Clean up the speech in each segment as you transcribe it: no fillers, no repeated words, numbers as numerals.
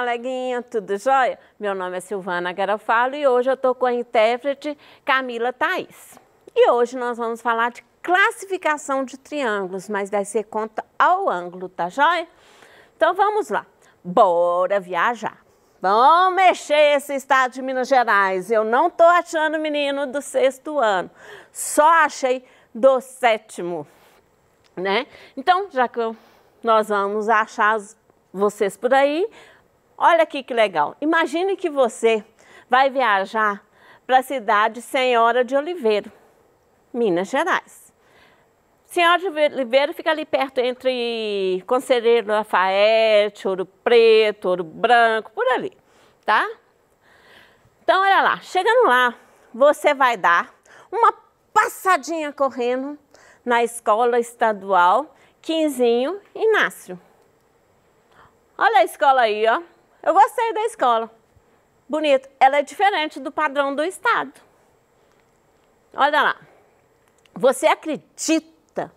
coleguinha, tudo jóia? Meu nome é Silvana Garofalo e hoje eu estou com a intérprete Camila Thaís. E hoje nós vamos falar de classificação de triângulos, mas vai ser conta ao ângulo, tá jóia? Então vamos lá, bora viajar. Vamos mexer esse estado de Minas Gerais. Eu não estou achando menino do 6º ano, só achei do 7º, né? Então, já que nós vamos achar vocês por aí, olha aqui que legal. Imagine que você vai viajar para a cidade Senhora de Oliveira, Minas Gerais. Senhora de Oliveira fica ali perto entre Conselheiro Lafayette, Ouro Preto, Ouro Branco, por ali, tá? Então, olha lá, chegando lá, você vai dar uma passadinha correndo na Escola Estadual Quinzinho Inácio. Olha a escola aí, ó. Eu gostei da escola. Bonito. Ela é diferente do padrão do estado. Olha lá. Você acredita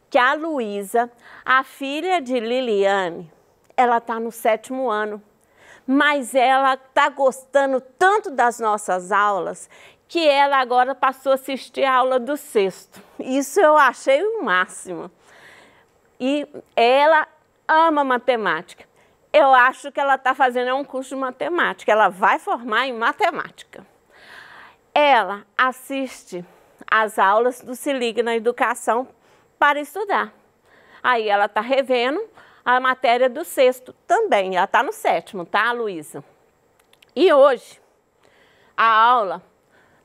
que a Luísa, a filha de Liliane, ela está no 7º ano, mas ela está gostando tanto das nossas aulas que ela agora passou a assistir a aula do 6º. Isso eu achei o máximo. E ela ama matemática. Eu acho que ela está fazendo um curso de matemática. Ela vai formar em matemática. Ela assiste às aulas do Se Liga na Educação para estudar. Aí ela está revendo a matéria do 6º também. Ela está no 7º, tá, Luísa? E hoje, a aula,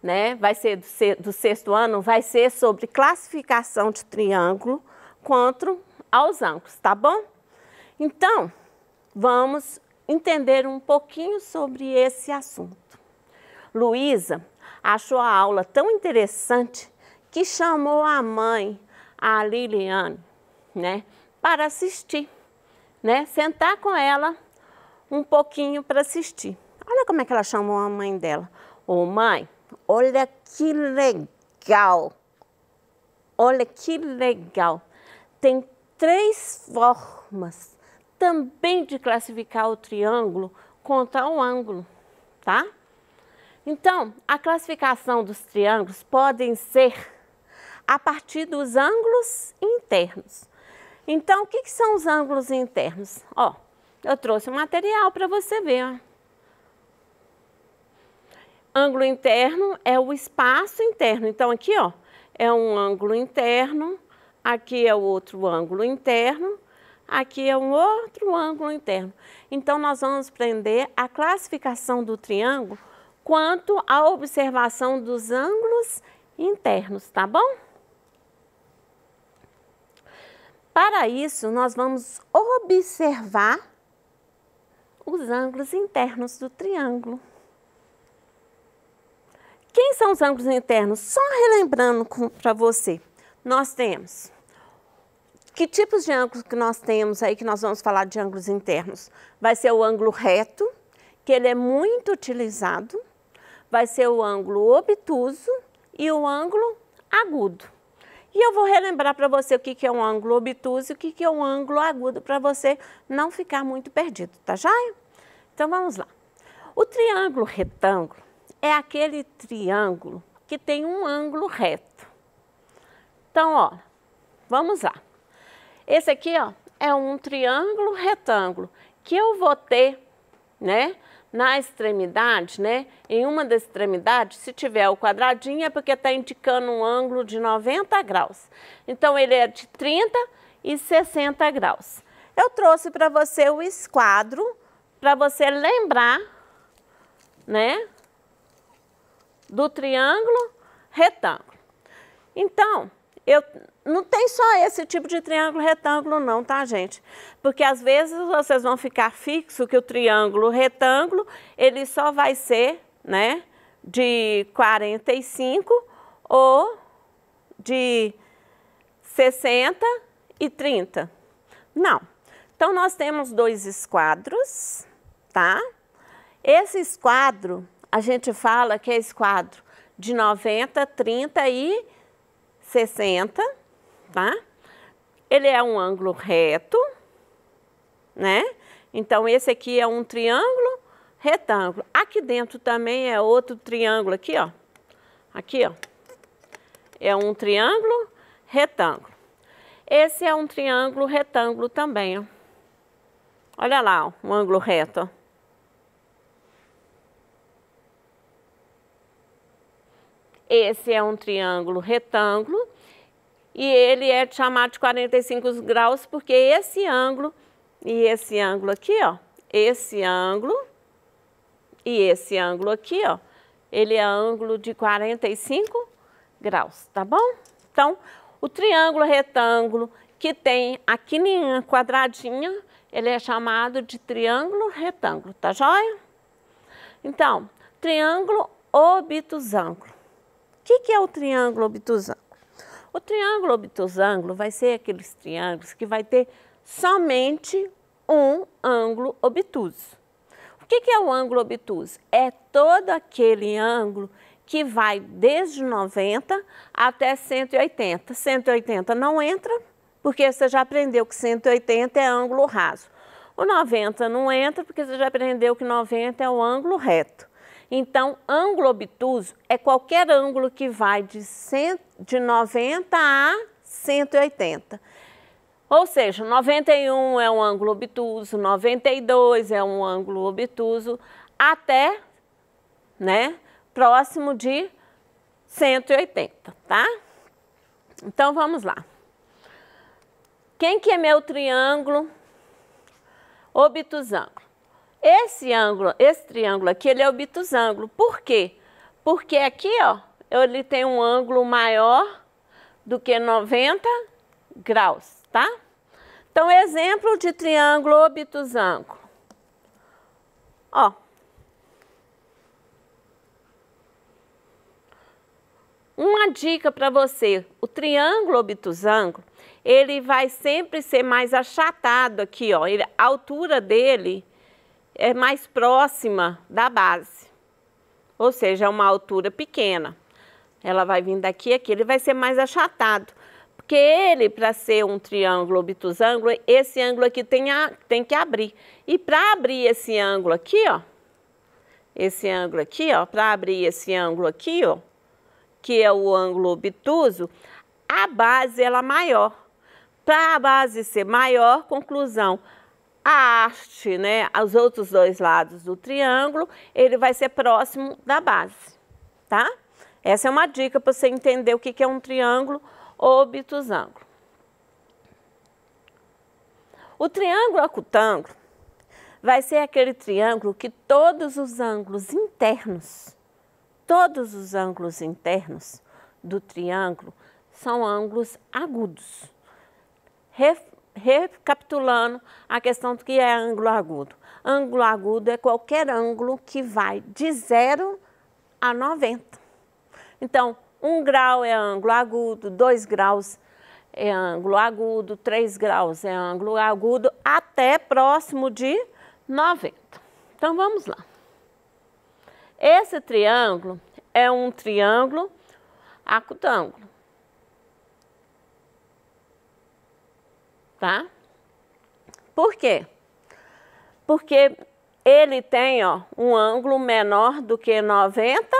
né, vai ser do 6º ano, vai ser sobre classificação de triângulo quanto aos ângulos, tá bom? Então, vamos entender um pouquinho sobre esse assunto. Luísa achou a aula tão interessante que chamou a mãe, a Liliane, né, para assistir, né, sentar com ela um pouquinho para assistir. Olha como é que ela chamou a mãe dela. Ô mãe, olha que legal, olha que legal. Tem 3 formas também de classificar o triângulo contra o ângulo, tá? Então, a classificação dos triângulos podem ser a partir dos ângulos internos. Então, o que são os ângulos internos? Ó, eu trouxe um material para você ver, ó. Ângulo interno é o espaço interno. Então, aqui, ó, é um ângulo interno, aqui é o outro ângulo interno, aqui é um outro ângulo interno. Então, nós vamos aprender a classificação do triângulo quanto à observação dos ângulos internos, tá bom? Para isso, nós vamos observar os ângulos internos do triângulo. Quem são os ângulos internos? Só relembrando para você, nós temos... Que tipos de ângulos que nós temos aí, que nós vamos falar de ângulos internos? Vai ser o ângulo reto, que ele é muito utilizado, vai ser o ângulo obtuso e o ângulo agudo. E eu vou relembrar para você o que é um ângulo obtuso e o que é um ângulo agudo, para você não ficar muito perdido, tá joia? Então vamos lá. O triângulo retângulo é aquele triângulo que tem um ângulo reto. Então, ó, vamos lá. Esse aqui, ó, é um triângulo retângulo que eu vou ter, né, na extremidade, né, em uma das extremidades, se tiver o quadradinho é porque está indicando um ângulo de 90 graus. Então, ele é de 30 e 60 graus. Eu trouxe para você o esquadro, para você lembrar, né, do triângulo retângulo. Então, não tem só esse tipo de triângulo retângulo não, tá, gente? Porque às vezes vocês vão ficar fixo que o triângulo retângulo, ele só vai ser, né, de 45 ou de 60 e 30. Não. Então, nós temos 2 esquadros, tá? Esse esquadro, a gente fala que é esquadro de 90, 30 e 60, tá? Ele é um ângulo reto, né? Então, esse aqui é um triângulo retângulo. Aqui dentro também é outro triângulo aqui, ó. Aqui, ó. É um triângulo retângulo. Esse é um triângulo retângulo também, ó. Olha lá, ó, um ângulo reto, ó. Esse é um triângulo retângulo e ele é chamado de 45 graus porque esse ângulo e esse ângulo aqui, ó, esse ângulo e esse ângulo aqui, ó, ele é ângulo de 45 graus, tá bom? Então, o triângulo retângulo que tem aqui em quadradinha, ele é chamado de triângulo retângulo, tá joia? Então, triângulo obtusângulo. O que é o triângulo obtusângulo? O triângulo obtusângulo vai ser aqueles triângulos que vai ter somente um ângulo obtuso. O que é o ângulo obtuso? É todo aquele ângulo que vai desde 90 até 180. 180 não entra, porque você já aprendeu que 180 é ângulo raso. O 90 não entra, porque você já aprendeu que 90 é o ângulo reto. Então, ângulo obtuso é qualquer ângulo que vai de 90 a 180. Ou seja, 91 é um ângulo obtuso, 92 é um ângulo obtuso, até, né, próximo de 180, tá? Então, vamos lá. Quem que é meu triângulo obtusângulo? Esse triângulo aqui, ele é obtusângulo. Por quê? Porque aqui, ó, ele tem um ângulo maior do que 90 graus, tá? Então, exemplo de triângulo obtusângulo. Ó. Uma dica para você, o triângulo obtusângulo, ele vai sempre ser mais achatado aqui, ó. A altura dele é mais próxima da base, ou seja, é uma altura pequena. Ela vai vir daqui a aqui, ele vai ser mais achatado, porque ele, para ser um triângulo obtusângulo, esse ângulo aqui tem que abrir. E para abrir esse ângulo aqui, ó, para abrir esse ângulo aqui, ó, que é o ângulo obtuso, a base ela é maior. Para a base ser maior, conclusão, a haste, né, os outros dois lados do triângulo, ele vai ser próximo da base, tá? Essa é uma dica para você entender o que é um triângulo obtusângulo. O triângulo acutângulo vai ser aquele triângulo que todos os ângulos internos do triângulo são ângulos agudos. Recapitulando a questão do que é ângulo agudo. Ângulo agudo é qualquer ângulo que vai de 0 a 90. Então, 1 grau é ângulo agudo, 2 graus é ângulo agudo, 3 graus é ângulo agudo, até próximo de 90. Então, vamos lá. Esse triângulo é um triângulo acutângulo. Tá? Por quê? Porque ele tem, ó, um ângulo menor do que 90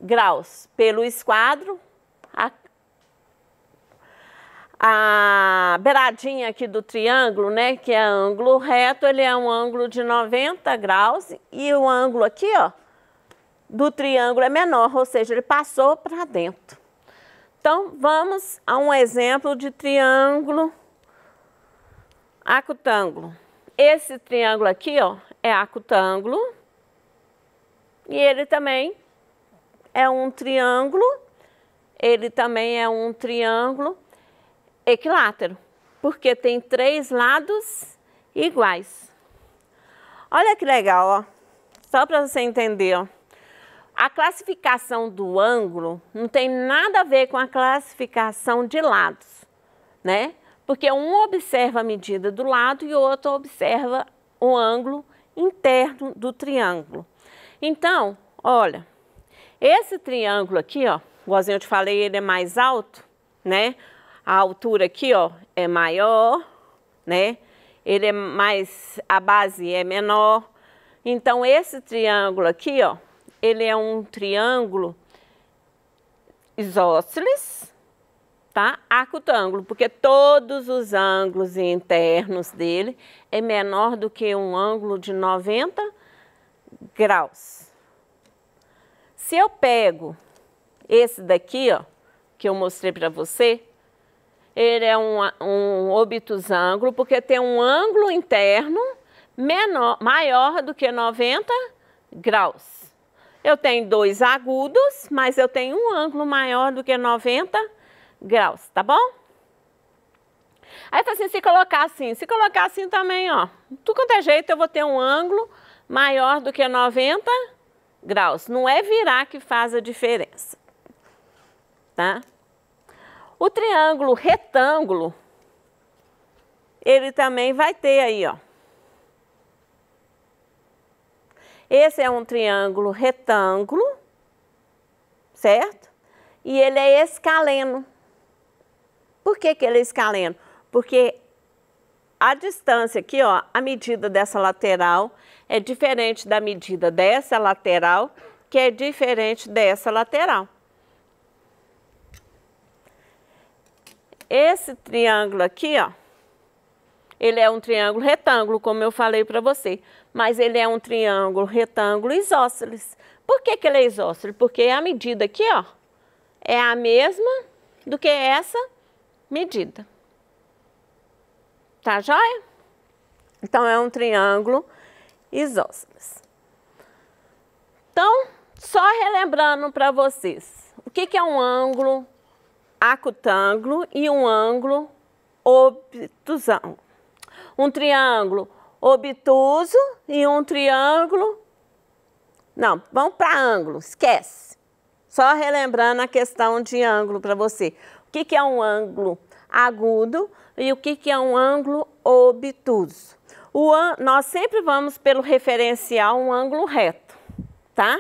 graus. Pelo esquadro, a beiradinha aqui do triângulo, né, que é ângulo reto, ele é um ângulo de 90 graus e o ângulo aqui, ó, do triângulo é menor, ou seja, ele passou para dentro. Então, vamos a um exemplo de triângulo acutângulo. Esse triângulo aqui, ó, é acutângulo e ele também é um triângulo, equilátero, porque tem 3 lados iguais. Olha que legal, ó, só para você entender, ó. A classificação do ângulo não tem nada a ver com a classificação de lados, né? Porque um observa a medida do lado e o outro observa o ângulo interno do triângulo. Então, olha, esse triângulo aqui, ó, igualzinho eu te falei, ele é mais alto, né? A altura aqui, ó, é maior, né? ele é mais, a base é menor. Então, esse triângulo aqui, ó, ele é um triângulo isósceles, tá? Acutângulo, porque todos os ângulos internos dele é menor do que um ângulo de 90 graus. Se eu pego esse daqui, ó, que eu mostrei para você, ele é um obtusângulo, porque tem um ângulo interno maior do que 90 graus. Eu tenho dois agudos, mas eu tenho um ângulo maior do que 90 graus, tá bom? Aí tá assim, se colocar assim também, ó, tudo quanto é jeito eu vou ter um ângulo maior do que 90 graus. Não é virar que faz a diferença, tá? O triângulo retângulo, ele também vai ter aí, ó. Esse é um triângulo retângulo, certo? E ele é escaleno. Por que que ele é escaleno? Porque a distância aqui, ó, a medida dessa lateral é diferente da medida dessa lateral, que é diferente dessa lateral. Esse triângulo aqui, ó, ele é um triângulo retângulo, como eu falei para você, mas ele é um triângulo retângulo isósceles. Por que que ele é isósceles? Porque a medida aqui, ó, é a mesma do que essa medida. Tá joia? Então, é um triângulo isósceles. Então, só relembrando para vocês, o que que é um ângulo acutângulo e um ângulo obtusângulo? Um triângulo obtuso e um triângulo... Não, vamos para ângulo, esquece. Só relembrando a questão de ângulo para você. O que que é um ângulo agudo e o que que é um ângulo obtuso? Nós sempre vamos pelo referencial um ângulo reto, tá?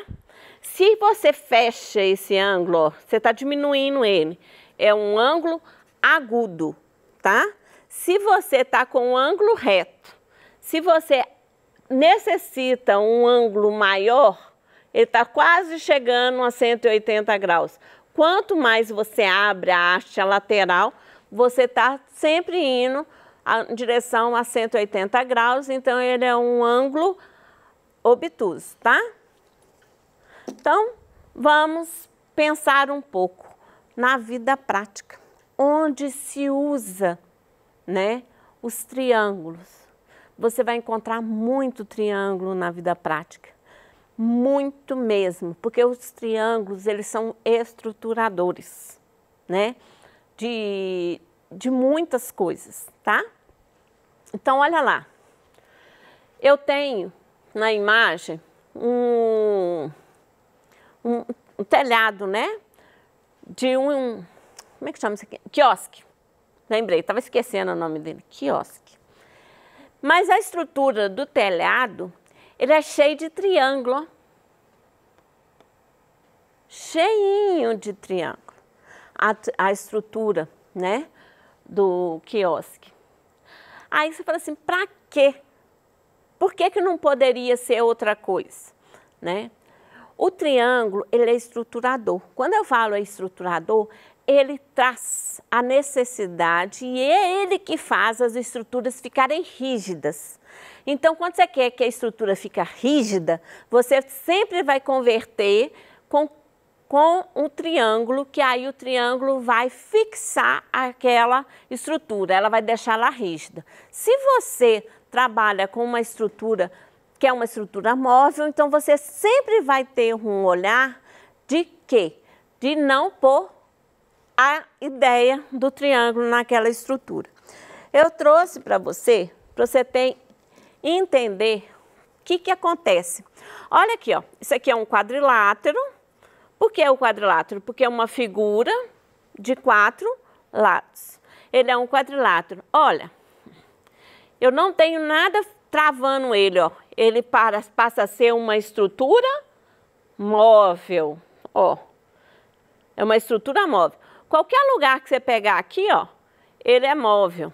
Se você fecha esse ângulo, ó, você está diminuindo ele, é um ângulo agudo, tá? Se você está com um ângulo reto, se você necessita um ângulo maior, ele está quase chegando a 180 graus. Quanto mais você abre a haste lateral, você está sempre indo em direção a 180 graus, então ele é um ângulo obtuso, tá? Então, vamos pensar um pouco na vida prática, onde se usa, né, os triângulos. Você vai encontrar muito triângulo na vida prática, muito mesmo, porque os triângulos, eles são estruturadores, né, de muitas coisas, tá? Então, olha lá, eu tenho na imagem um telhado, né, de como é que chama isso aqui? Quiosque. Lembrei, estava esquecendo o nome dele, quiosque. Mas a estrutura do telhado, ele é cheio de triângulo, ó. Cheinho de triângulo. A estrutura, né, do quiosque. Aí você fala assim, para quê? Por que que não poderia ser outra coisa, né? O triângulo, ele é estruturador. Quando eu falo estruturador, ele traz a necessidade e é ele que faz as estruturas ficarem rígidas. Então, quando você quer que a estrutura fique rígida, você sempre vai converter com um triângulo, que aí o triângulo vai fixar aquela estrutura, ela vai deixá-la rígida. Se você trabalha com uma estrutura que é uma estrutura móvel, então você sempre vai ter um olhar de quê? De não pôr a ideia do triângulo naquela estrutura. Eu trouxe para você entender o que acontece. Olha aqui, ó, isso aqui é um quadrilátero. Por que o quadrilátero? Porque é uma figura de 4 lados. Ele é um quadrilátero. Olha, eu não tenho nada travando ele, ó. Ele passa a ser uma estrutura móvel, ó. É uma estrutura móvel. Qualquer lugar que você pegar aqui, ó, ele é móvel.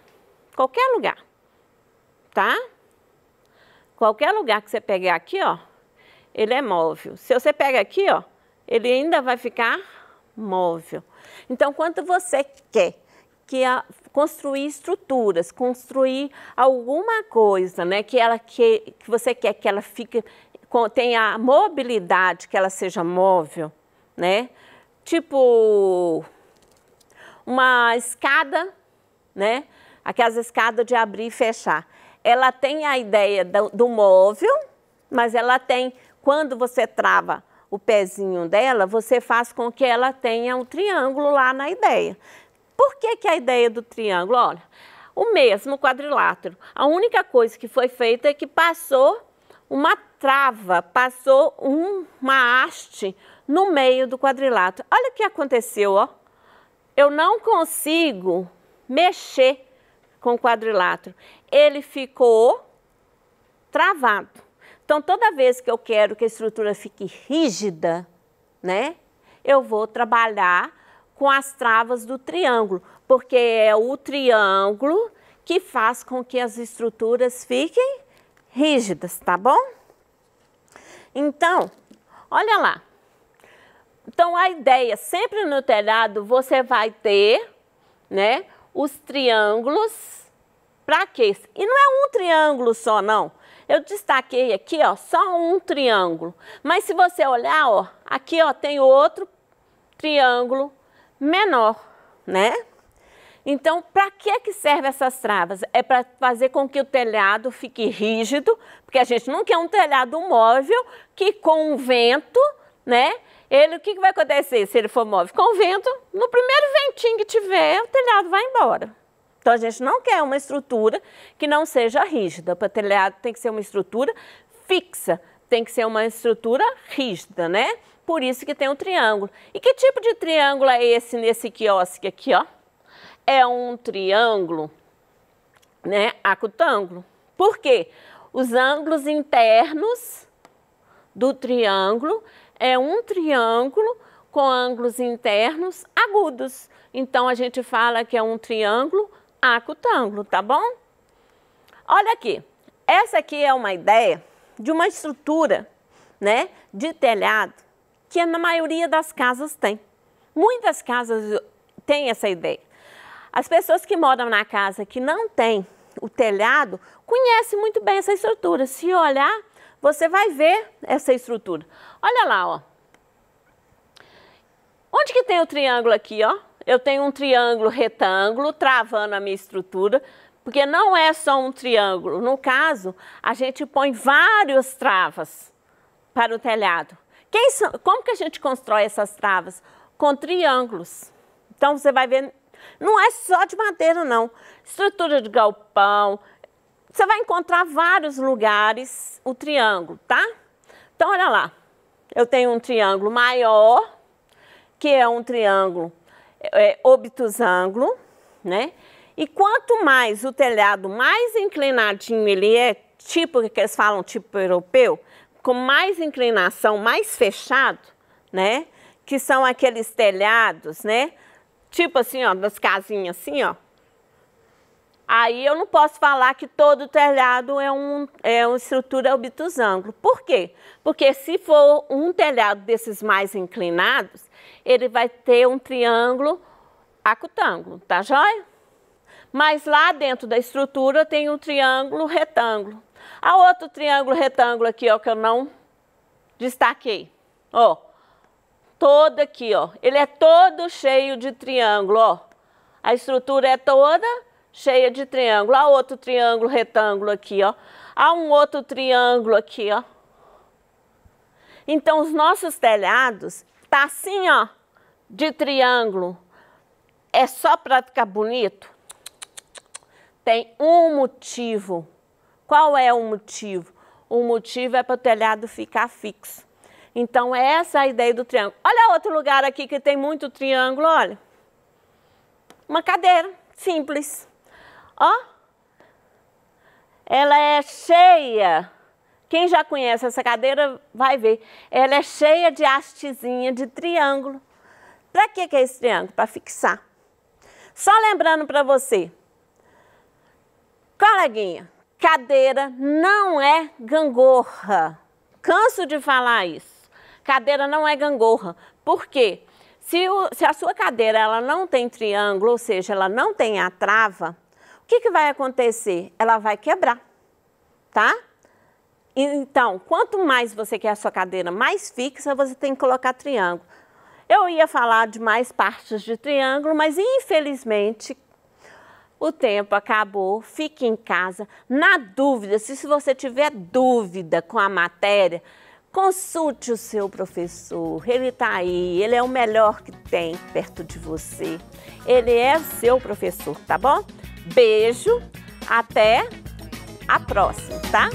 Qualquer lugar. tá? Qualquer lugar que você pegar aqui, ó, ele é móvel. Se você pega aqui, ó, ele ainda vai ficar móvel. Então, quando você quer construir estruturas, construir alguma coisa, né, que você quer que ela fique, tenha a mobilidade, que ela seja móvel, né? Tipo uma escada, né? Aquelas escadas de abrir e fechar. Ela tem a ideia do móvel, mas ela tem, quando você trava o pezinho dela, você faz com que ela tenha um triângulo lá na ideia. Por que que a ideia do triângulo? Olha, o mesmo quadrilátero. A única coisa que foi feita é que passou uma trava, passou uma haste no meio do quadrilátero. Olha o que aconteceu, ó. Eu não consigo mexer com o quadrilátero. Ele ficou travado. Então, toda vez que eu quero que a estrutura fique rígida, né, eu vou trabalhar com as travas do triângulo, porque é o triângulo que faz com que as estruturas fiquem rígidas, tá bom? Então, olha lá. Então, a ideia, sempre no telhado, você vai ter, né, os triângulos. Para quê? E não é um triângulo só, não. Eu destaquei aqui, ó, só um triângulo. Mas se você olhar, ó, aqui, ó, tem outro triângulo menor, né? Então, para que servem essas travas? É para fazer com que o telhado fique rígido, porque a gente não quer um telhado móvel que com o vento, né? O que vai acontecer se ele for móvel? Com o vento, no primeiro ventinho que tiver, o telhado vai embora. Então, a gente não quer uma estrutura que não seja rígida. Para telhado tem que ser uma estrutura fixa, tem que ser uma estrutura rígida, né? Por isso que tem um triângulo. E que tipo de triângulo é esse nesse quiosque aqui, ó? É um triângulo, né, acutângulo. Por quê? Os ângulos internos do triângulo é um triângulo com ângulos internos agudos. Então, a gente fala que é um triângulo acutângulo, tá bom? Olha aqui, essa aqui é uma ideia de uma estrutura, né, de telhado que na maioria das casas tem. Muitas casas têm essa ideia. As pessoas que moram na casa que não tem o telhado conhecem muito bem essa estrutura. Se olhar, você vai ver essa estrutura. Olha lá, ó. Onde que tem o triângulo aqui, ó? Eu tenho um triângulo retângulo travando a minha estrutura, porque não é só um triângulo. No caso, a gente põe várias travas para o telhado. Como que a gente constrói essas travas? Com triângulos. Então, você vai ver, não é só de madeira, não. Estrutura de galpão. Você vai encontrar vários lugares o triângulo, tá? Então, olha lá. Eu tenho um triângulo maior, que é um triângulo obtusângulo, né? E quanto mais o telhado mais inclinadinho ele é, tipo que eles falam tipo europeu, com mais inclinação, mais fechado, né? Que são aqueles telhados, né? Tipo assim, ó, das casinhas assim, ó. Aí eu não posso falar que todo telhado é uma estrutura obtusângulo. Por quê? Porque se for um telhado desses mais inclinados, ele vai ter um triângulo acutângulo, tá joia? Mas lá dentro da estrutura tem um triângulo retângulo. A outro triângulo retângulo aqui, ó, que eu não destaquei. Ó, todo aqui, ó. Ele é todo cheio de triângulo, ó. A estrutura é toda cheia de triângulo. Há outro triângulo retângulo aqui, ó. Há um outro triângulo aqui, ó. Então, os nossos telhados tá assim, ó, de triângulo. É só para ficar bonito? Tem um motivo. Qual é o motivo? O motivo é para o telhado ficar fixo. Então, essa é a ideia do triângulo. Olha outro lugar aqui que tem muito triângulo, olha. Uma cadeira simples. Ó. Ela é cheia. Quem já conhece essa cadeira vai ver. Ela é cheia de hastezinha de triângulo. Para que é esse triângulo? Para fixar. Só lembrando para você. Coleguinha, Cadeira não é gangorra. Canso de falar isso. Cadeira não é gangorra. Por quê? Se a sua cadeira ela não tem triângulo, ou seja, ela não tem a trava, o que vai acontecer? Ela vai quebrar, tá? Então, quanto mais você quer a sua cadeira mais fixa, você tem que colocar triângulo. Eu ia falar de mais partes de triângulo, mas infelizmente o tempo acabou. Fique em casa. Na dúvida, se você tiver dúvida com a matéria, consulte o seu professor. Ele está aí, ele é o melhor que tem perto de você. Ele é o seu professor, tá bom? Beijo, até a próxima, tá?